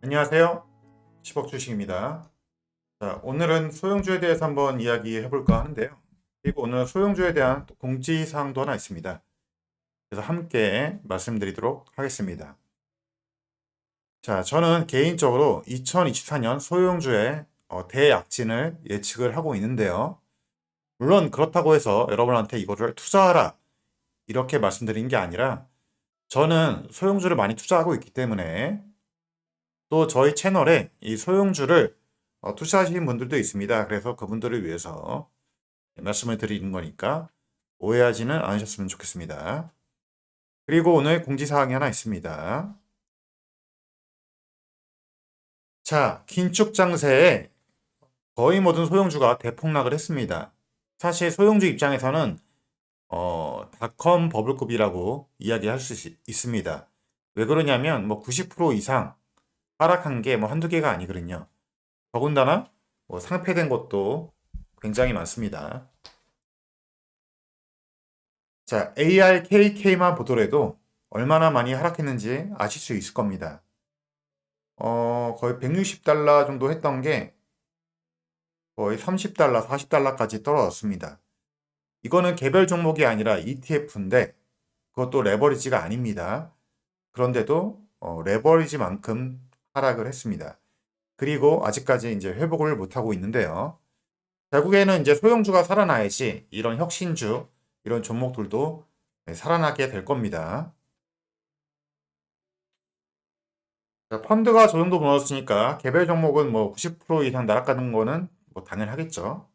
안녕하세요. 10억 주식입니다. 자, 오늘은 소형주에 대해서 한번 이야기해 볼까 하는데요. 그리고 오늘 소형주에 대한 또 공지사항도 하나 있습니다. 그래서 함께 말씀드리도록 하겠습니다. 자, 저는 개인적으로 2024년 소형주의 대약진을 예측을 하고 있는데요. 물론 그렇다고 해서 여러분한테 이거를 투자하라 이렇게 말씀드린 게 아니라 저는 소형주를 많이 투자하고 있기 때문에 또 저희 채널에 이 소형주를 투자하시는 분들도 있습니다. 그래서 그분들을 위해서 말씀을 드리는 거니까 오해하지는 않으셨으면 좋겠습니다. 그리고 오늘 공지사항이 하나 있습니다. 자, 긴축 장세에 거의 모든 소형주가 대폭락을 했습니다. 사실 소형주 입장에서는 닷컴 버블급이라고 이야기할 수 있습니다. 왜 그러냐면 뭐 90% 이상 하락한 게 뭐 한두 개가 아니거든요. 더군다나 뭐 상폐된 것도 굉장히 많습니다. 자, ARKK만 보더라도 얼마나 많이 하락했는지 아실 수 있을 겁니다. 거의 160달러 정도 했던 게 거의 30달러, 40달러까지 떨어졌습니다. 이거는 개별 종목이 아니라 ETF인데 그것도 레버리지가 아닙니다. 그런데도 레버리지만큼 하락을 했습니다. 그리고 아직까지 이제 회복을 못하고 있는데요. 결국에는 이제 소형주가 살아나야지 이런 혁신주, 이런 종목들도 살아나게 될 겁니다. 자, 펀드가 저 정도 무너졌으니까 개별 종목은 뭐 90% 이상 날아가는 거는 뭐 당연하겠죠.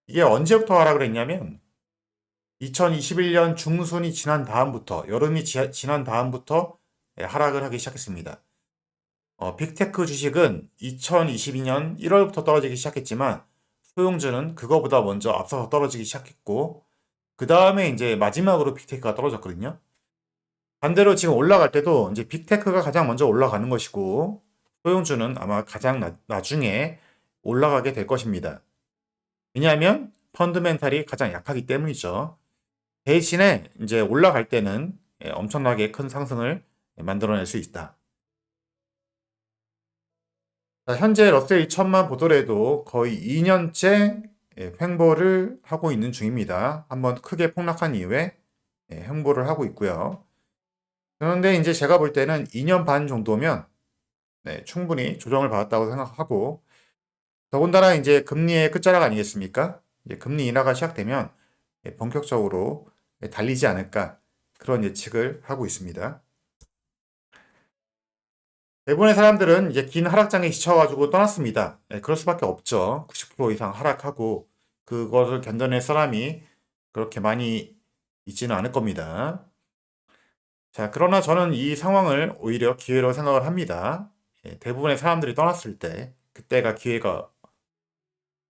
이게 언제부터 하락을 했냐면 2021년 중순이 지난 다음부터 여름이 지난 다음부터 하락을 하기 시작했습니다. 빅테크 주식은 2022년 1월부터 떨어지기 시작했지만 소형주는 그거보다 먼저 앞서서 떨어지기 시작했고 그 다음에 이제 마지막으로 빅테크가 떨어졌거든요. 반대로 지금 올라갈 때도 이제 빅테크가 가장 먼저 올라가는 것이고 소형주는 아마 가장 나중에 올라가게 될 것입니다. 왜냐하면 펀드멘탈이 가장 약하기 때문이죠. 대신에 이제 올라갈 때는 엄청나게 큰 상승을 만들어낼 수 있다. 자, 현재 러셀 2000만 보더라도 거의 2년째 횡보를 하고 있는 중입니다. 한번 크게 폭락한 이후에 횡보를 하고 있고요. 그런데 이제 제가 볼 때는 2년 반 정도면 충분히 조정을 받았다고 생각하고 더군다나 이제 금리의 끝자락 아니겠습니까? 이제 금리 인하가 시작되면 본격적으로 달리지 않을까 그런 예측을 하고 있습니다. 대부분의 사람들은 이제 긴 하락장에 지쳐가지고 떠났습니다. 그럴 수밖에 없죠. 90% 이상 하락하고 그것을 견뎌낼 사람이 그렇게 많이 있지는 않을 겁니다. 자, 그러나 저는 이 상황을 오히려 기회로 생각을 합니다. 대부분의 사람들이 떠났을 때 그때가 기회가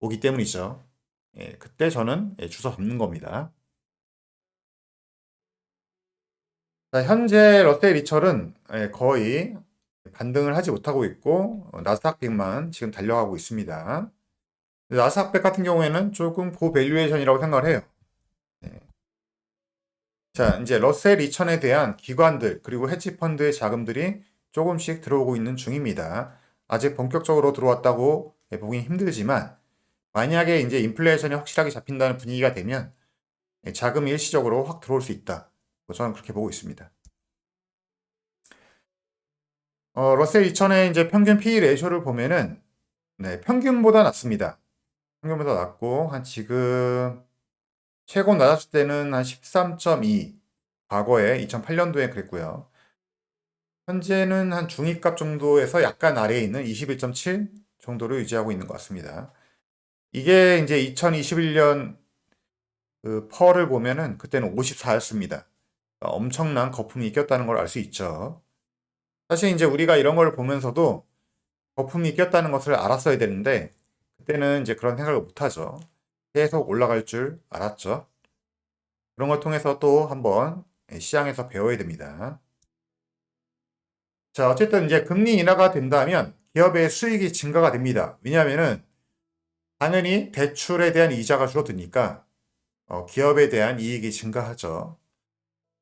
오기 때문이죠. 그때 저는 주워 잡는 겁니다. 자, 현재 롯데 리철은 거의 반등을 하지 못하고 있고 나스닥 100만 지금 달려가고 있습니다. 나스닥 100 같은 경우에는 조금 고밸류에이션이라고 생각을 해요. 네. 자, 이제 러셀 2000에 대한 기관들 그리고 헤지펀드의 자금들이 조금씩 들어오고 있는 중입니다. 아직 본격적으로 들어왔다고 보긴 힘들지만 만약에 이제 인플레이션이 확실하게 잡힌다는 분위기가 되면 자금이 일시적으로 확 들어올 수 있다. 저는 그렇게 보고 있습니다. 러셀 2000의 이제 평균 PE 레이쇼를 보면은 평균보다 낮습니다. 평균보다 낮고 한 지금 최고 낮았을 때는 한 13.2, 과거에 2008년도에 그랬고요. 현재는 한 중위값 정도에서 약간 아래에 있는 21.7 정도를 유지하고 있는 것 같습니다. 이게 이제 2021년 그 펄을 보면은 그때는 54였습니다. 엄청난 거품이 꼈다는 걸 알 수 있죠. 사실 이제 우리가 이런 걸 보면서도 거품이 꼈다는 것을 알았어야 되는데 그때는 이제 그런 생각을 못 하죠. 계속 올라갈 줄 알았죠. 그런 걸 통해서 또 한번 시장에서 배워야 됩니다. 자, 어쨌든 이제 금리 인하가 된다면 기업의 수익이 증가가 됩니다. 왜냐하면은 당연히 대출에 대한 이자가 줄어드니까 기업에 대한 이익이 증가하죠.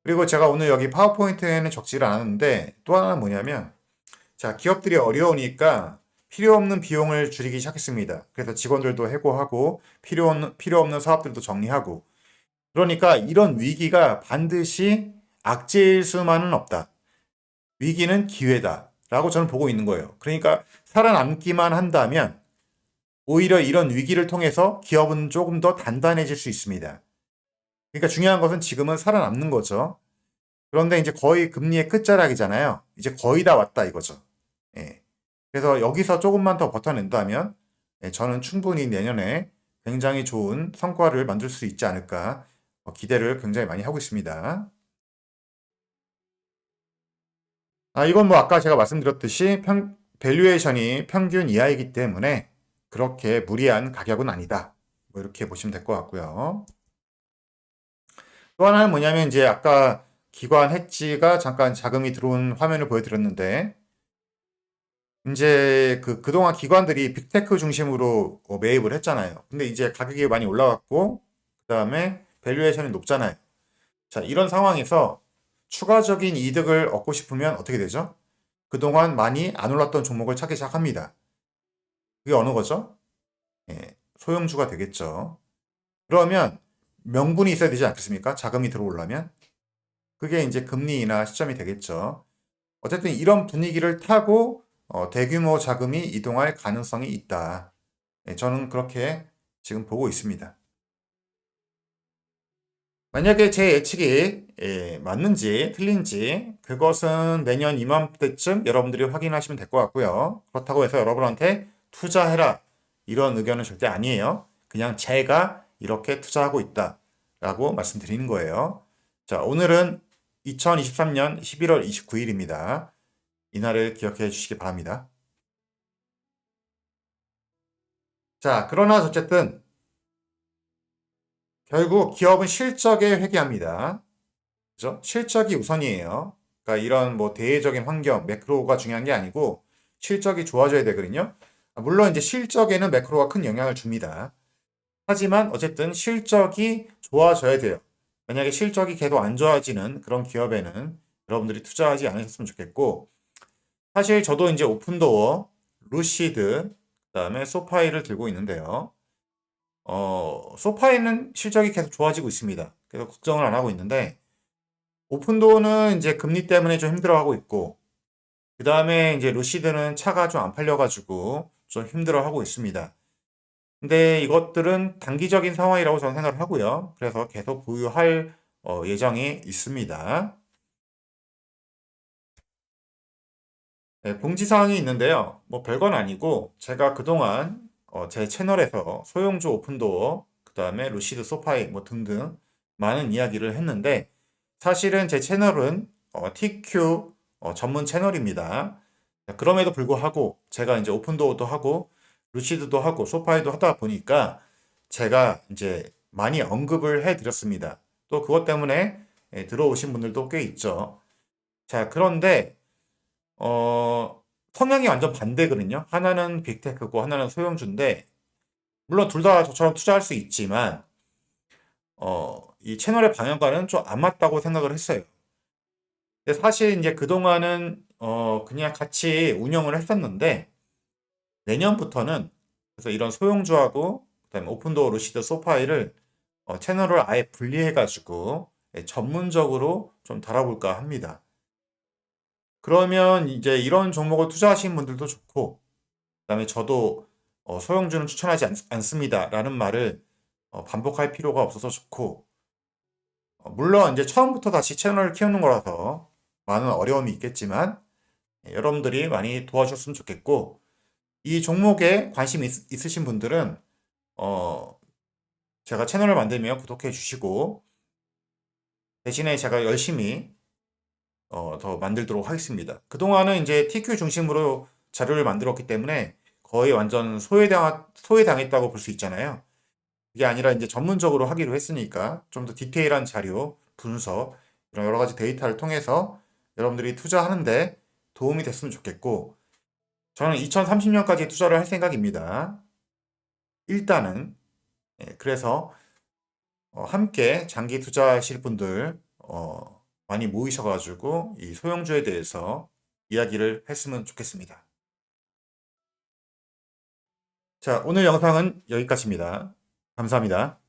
그리고 제가 오늘 여기 파워포인트에는 적지를 않았는데 또 하나는 뭐냐면 자, 기업들이 어려우니까 필요 없는 비용을 줄이기 시작했습니다. 그래서 직원들도 해고하고 필요 없는 사업들도 정리하고 그러니까 이런 위기가 반드시 악재일 수만은 없다. 위기는 기회다. 라고 저는 보고 있는 거예요. 그러니까 살아남기만 한다면 오히려 이런 위기를 통해서 기업은 조금 더 단단해질 수 있습니다. 그러니까 중요한 것은 지금은 살아남는 거죠. 그런데 이제 거의 금리의 끝자락이잖아요. 이제 거의 다 왔다 이거죠. 예. 그래서 여기서 조금만 더 버텨낸다면 저는 충분히 내년에 굉장히 좋은 성과를 만들 수 있지 않을까 기대를 굉장히 많이 하고 있습니다. 이건 뭐 아까 제가 말씀드렸듯이 밸류에이션이 평균 이하이기 때문에 그렇게 무리한 가격은 아니다. 뭐 이렇게 보시면 될 것 같고요. 또 하나는 뭐냐면 이제 아까 기관 해지가 잠깐 자금이 들어온 화면을 보여드렸는데 이제 그동안 기관들이 빅테크 중심으로 매입을 했잖아요. 근데 이제 가격이 많이 올라갔고 그다음에 밸류에이션이 높잖아요. 자, 이런 상황에서 추가적인 이득을 얻고 싶으면 어떻게 되죠? 그동안 많이 안 올랐던 종목을 찾기 시작합니다. 그게 어느 거죠? 예, 소형주가 되겠죠. 그러면 명분이 있어야 되지 않겠습니까? 자금이 들어오려면. 그게 이제 금리나 시점이 되겠죠. 어쨌든 이런 분위기를 타고 대규모 자금이 이동할 가능성이 있다. 예, 저는 그렇게 지금 보고 있습니다. 만약에 제 예측이 맞는지 틀린지 그것은 내년 이맘때쯤 여러분들이 확인하시면 될 것 같고요. 그렇다고 해서 여러분한테 투자해라 이런 의견은 절대 아니에요. 그냥 제가 이렇게 투자하고 있다라고 말씀드리는 거예요. 자, 오늘은 2023년 11월 29일입니다. 이날을 기억해 주시기 바랍니다. 자, 그러나 어쨌든 결국 기업은 실적에 회귀합니다. 그죠? 실적이 우선이에요. 그러니까 이런 뭐 대외적인 환경, 매크로가 중요한 게 아니고 실적이 좋아져야 되거든요. 물론 이제 실적에는 매크로가 큰 영향을 줍니다. 하지만 어쨌든 실적이 좋아져야 돼요. 만약에 실적이 계속 안 좋아지는 그런 기업에는 여러분들이 투자하지 않으셨으면 좋겠고 사실 저도 이제 오픈도어, 루시드, 그다음에 소파이를 들고 있는데요. 소파이는 실적이 계속 좋아지고 있습니다. 그래서 걱정을 안 하고 있는데 오픈도어는 이제 금리 때문에 좀 힘들어하고 있고, 그 다음에 이제 루시드는 차가 좀 안 팔려가지고 좀 힘들어하고 있습니다. 근데 이것들은 단기적인 상황이라고 저는 생각을 하고요. 그래서 계속 보유할 예정이 있습니다. 네, 공지사항이 있는데요. 뭐 별건 아니고 제가 그동안 제 채널에서 소형주 오픈도어, 그 다음에 루시드 소파이 뭐 등등 많은 이야기를 했는데 사실은 제 채널은 TQ 전문 채널입니다. 그럼에도 불구하고 제가 이제 오픈도어도 하고 루시드도 하고 소파이도 하다 보니까 제가 이제 많이 언급을 해드렸습니다. 또 그것 때문에 들어오신 분들도 꽤 있죠. 자, 그런데 성향이 완전 반대거든요. 하나는 빅테크고 하나는 소형주인데 물론 둘 다 저처럼 투자할 수 있지만 이 채널의 방향과는 좀 안 맞다고 생각을 했어요. 근데 사실 이제 그동안은 그냥 같이 운영을 했었는데 내년부터는 그래서 이런 소형주하고 그다음에 오픈도어 루시드 소파이를 채널을 아예 분리해가지고 전문적으로 좀 달아볼까 합니다. 그러면 이제 이런 종목을 투자하시는 분들도 좋고 그다음에 저도 소형주는 추천하지 않습니다라는 말을 반복할 필요가 없어서 좋고 물론 이제 처음부터 다시 채널을 키우는 거라서 많은 어려움이 있겠지만 여러분들이 많이 도와주셨으면 좋겠고 이 종목에 관심 있으신 분들은 어, 제가 채널을 만들면 구독해 주시고 대신에 제가 열심히 더 만들도록 하겠습니다. 그동안은 이제 TQ 중심으로 자료를 만들었기 때문에 거의 완전 소외당했다고 볼 수 있잖아요. 그게 아니라 이제 전문적으로 하기로 했으니까 좀 더 디테일한 자료, 분석, 이런 여러 가지 데이터를 통해서 여러분들이 투자하는데 도움이 됐으면 좋겠고, 저는 2030년까지 투자를 할 생각입니다. 일단은, 그래서 함께 장기 투자하실 분들, 많이 모이셔가지고 이 소형주에 대해서 이야기를 했으면 좋겠습니다. 자, 오늘 영상은 여기까지입니다. 감사합니다.